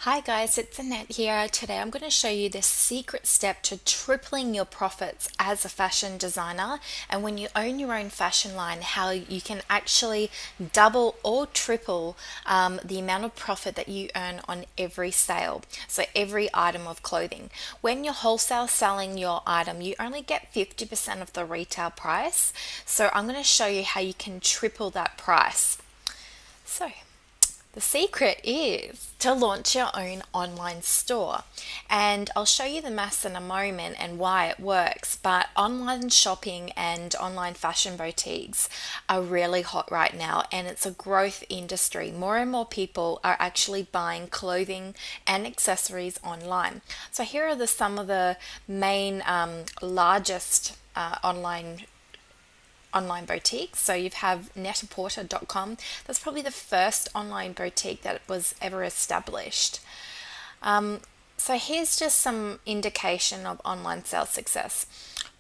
Hi guys, it's Annette here. Today I'm going to show you the secret step to tripling your profits as a fashion designer. And when you own your own fashion line, how you can actually double or triple the amount of profit that you earn on every sale. So every item of clothing. When you're wholesale selling your item, you only get 50% of the retail price. So I'm going to show you how you can triple that price. So the secret is to launch your own online store. And I'll show you the maths in a moment and why it works. But online shopping and online fashion boutiques are really hot right now, and it's a growth industry. More and more people are actually buying clothing and accessories online. So here are some of the main largest online boutiques. So you have Net-a-Porter.com. That's probably the first online boutique that was ever established. So here's just some indication of online sales success.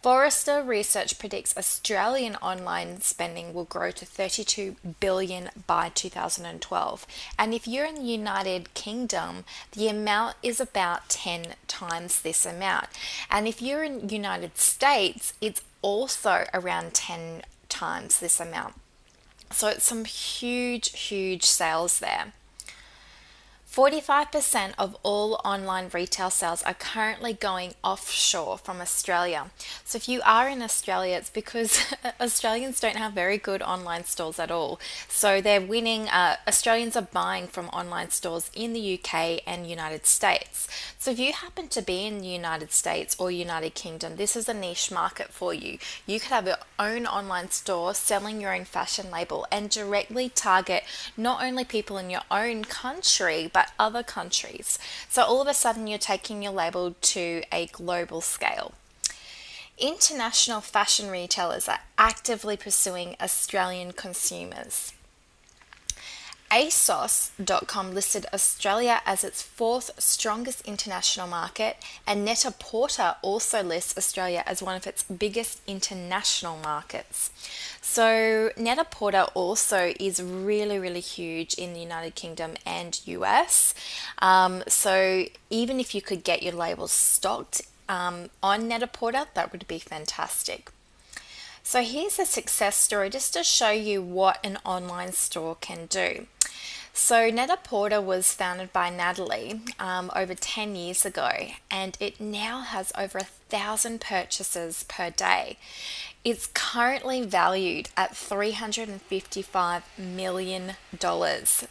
Forrester Research predicts Australian online spending will grow to 32 billion by 2012. And if you're in the United Kingdom, the amount is about 10 times this amount. And if you're in the United States, it's also around 10 times this amount. So it's some huge sales there. 45% of all online retail sales are currently going offshore from Australia. So if you are in Australia, it's because Australians don't have very good online stores at all. So they're winning, Australians are buying from online stores in the UK and United States. So if you happen to be in the United States or United Kingdom, this is a niche market for you. You could have your own online store selling your own fashion label and directly target not only people in your own country, but other countries. So all of a sudden you're taking your label to a global scale. International fashion retailers are actively pursuing Australian consumers. ASOS.com listed Australia as its fourth strongest international market, and Net-a-Porter also lists Australia as one of its biggest international markets. So Net-a-Porter also is really huge in the United Kingdom and US. So even if you could get your labels stocked on Net-a-Porter, that would be fantastic. So here's a success story just to show you what an online store can do. So Net-a-Porter was founded by Natalie over 10 years ago, and it now has over 1,000 purchases per day. It's currently valued at $355 million.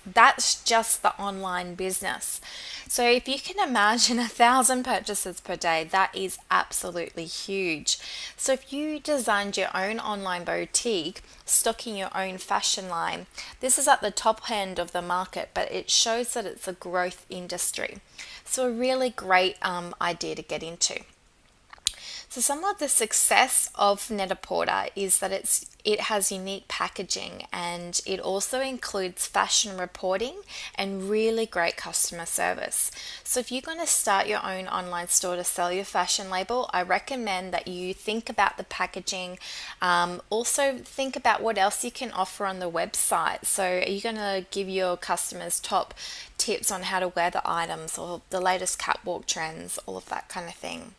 That's just the online business. So if you can imagine 1,000 purchases per day, that is absolutely huge. So if you designed your own online boutique, stocking your own fashion line, this is at the top end of the market, but it shows that it's a growth industry. So a really great idea to get into. So some of the success of Net-a-Porter is that it has unique packaging, and it also includes fashion reporting and really great customer service. So if you're going to start your own online store to sell your fashion label, I recommend that you think about the packaging. Also think about what else you can offer on the website. So are you going to give your customers top tips on how to wear the items or the latest catwalk trends, all of that kind of thing?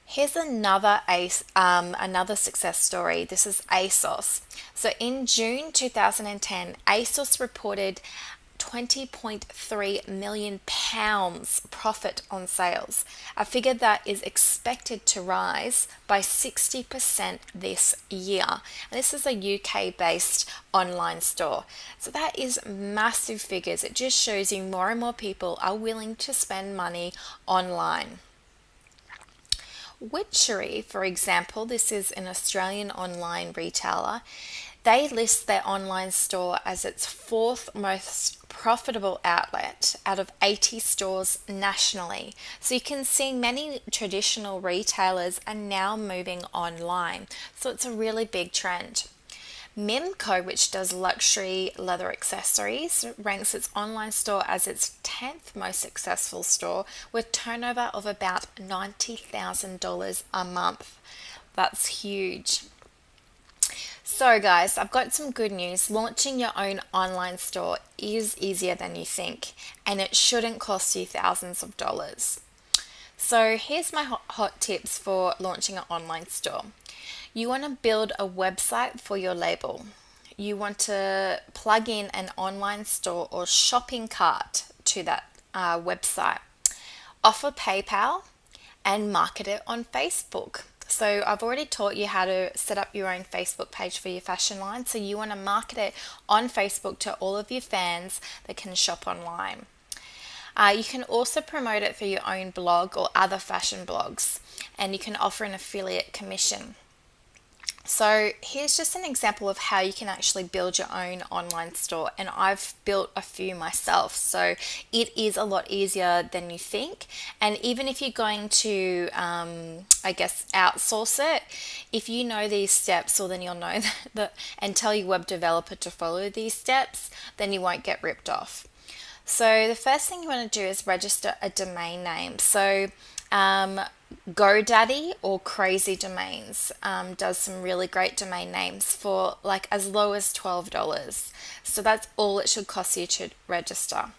Here's another success story. This is ASOS. So in June 2010, ASOS reported 20.3 million pounds profit on sales, a figure that is expected to rise by 60% this year. And this is a UK based online store. So that is massive figures. It just shows you more and more people are willing to spend money online. Witchery, for example, this is an Australian online retailer. They list their online store as its fourth most profitable outlet out of 80 stores nationally. So you can see many traditional retailers are now moving online. So it's a really big trend. Mimco, which does luxury leather accessories, ranks its online store as its 10th most successful store with turnover of about $90,000 a month. That's huge. So, guys, I've got some good news. Launching your own online store is easier than you think, and it shouldn't cost you thousands of dollars. So, here's my hot tips for launching an online store. You want to build a website for your label. You want to plug in an online store or shopping cart to that website. Offer PayPal and market it on Facebook. So I've already taught you how to set up your own Facebook page for your fashion line. So you want to market it on Facebook to all of your fans that can shop online. You can also promote it for your own blog or other fashion blogs, and you can offer an affiliate commission. So here's just an example of how you can actually build your own online store, and I've built a few myself, so it is a lot easier than you think. And even if you're going to outsource it, if you know these steps, or then you'll know and tell your web developer to follow these steps, then you won't get ripped off. So the first thing you want to do is register a domain name. So GoDaddy or Crazy Domains does some really great domain names for like as low as $12. So that's all it should cost you to register.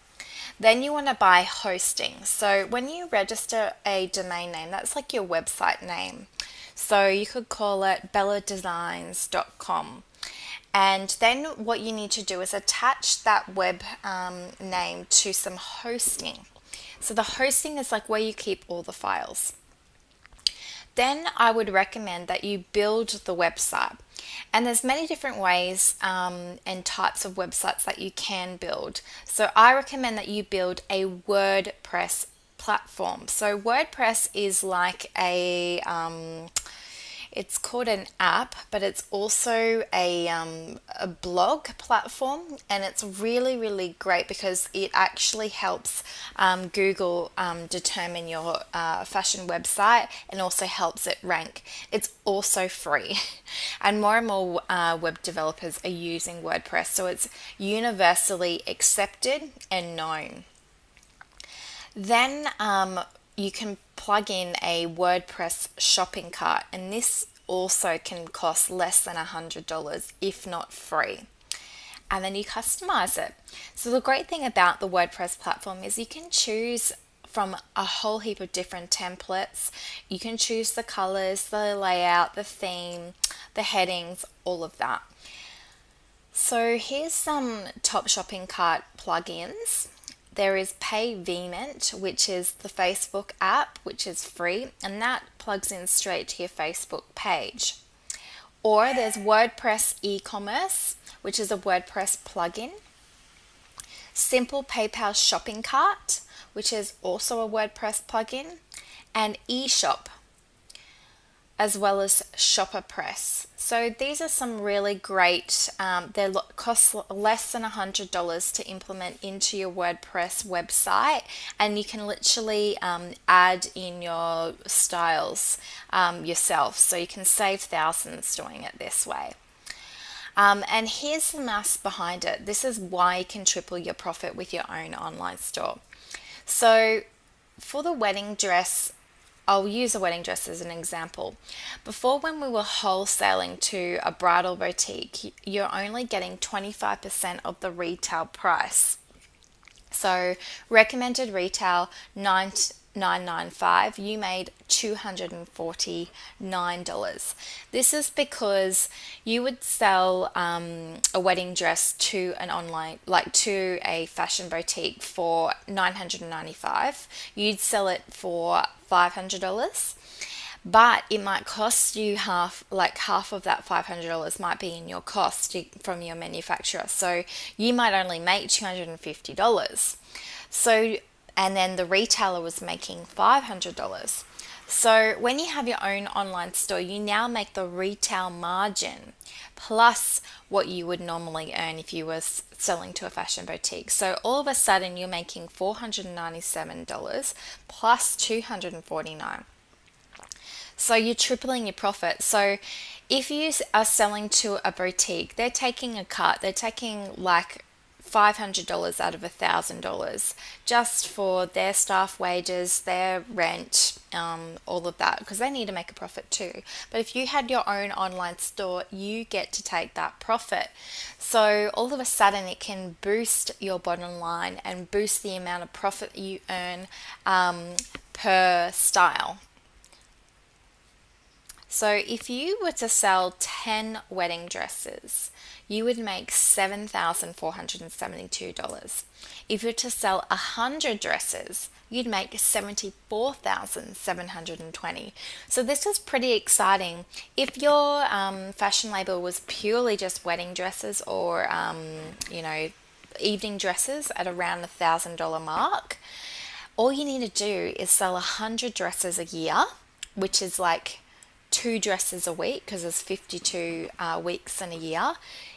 Then you want to buy hosting. So when you register a domain name, that's like your website name. So you could call it belladesigns.com. And then what you need to do is attach that web name to some hosting. So the hosting is like where you keep all the files. Then I would recommend that you build the website. And there's many different ways and types of websites that you can build. So I recommend that you build a WordPress platform. So WordPress is like it's called an app, but it's also a blog platform, and it's really, really great because it actually helps Google determine your fashion website, and also helps it rank. It's also free, and more web developers are using WordPress, so it's universally accepted and known. Then you can plug in a WordPress shopping cart, and this also can cost less than $100 if not free. And then you customize it. So the great thing about the WordPress platform is you can choose from a whole heap of different templates. You can choose the colors, the layout, the theme, the headings, all of that. So here's some top shopping cart plugins. There is Payvment, which is the Facebook app, which is free, and that plugs in straight to your Facebook page. Or there's WordPress e-commerce, which is a WordPress plugin. Simple PayPal shopping cart, which is also a WordPress plugin. And eShop, as well as ShopperPress. So these are some really great, they cost less than $100 to implement into your WordPress website, and you can literally add in your styles yourself, so you can save thousands doing it this way. And here's the math behind it. This is why you can triple your profit with your own online store. So for the wedding dress, I'll use a wedding dress as an example. Before, when we were wholesaling to a bridal boutique, you're only getting 25% of the retail price. So recommended retail $9.95, you made $249. This is because you would sell a wedding dress to an online, like to a fashion boutique for $995. You'd sell it for $500, but it might cost you half of that $500 might be in your cost from your manufacturer. So you might only make $250. So, and then the retailer was making $500. So when you have your own online store, you now make the retail margin plus what you would normally earn if you were selling to a fashion boutique. So all of a sudden you're making $497 plus $249. So you're tripling your profit. So if you are selling to a boutique, they're taking a cut. They're taking like $500 out of $1,000 just for their staff wages, their rent, all of that, because they need to make a profit too. But if you had your own online store, you get to take that profit. So all of a sudden, it can boost your bottom line and boost the amount of profit you earn per style. So if you were to sell 10 wedding dresses, you would make $7,472. If you were to sell 100 dresses, you'd make $74,720. So this is pretty exciting. If your fashion label was purely just wedding dresses or, evening dresses at around the $1,000 mark, all you need to do is sell 100 dresses a year, which is like 2 dresses a week because there's 52 weeks in a year.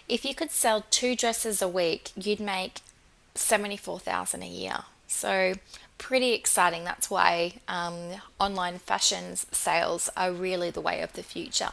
If you could sell 2 dresses a week, you'd make $74,000 a year. So pretty exciting. That's why online fashion sales are really the way of the future.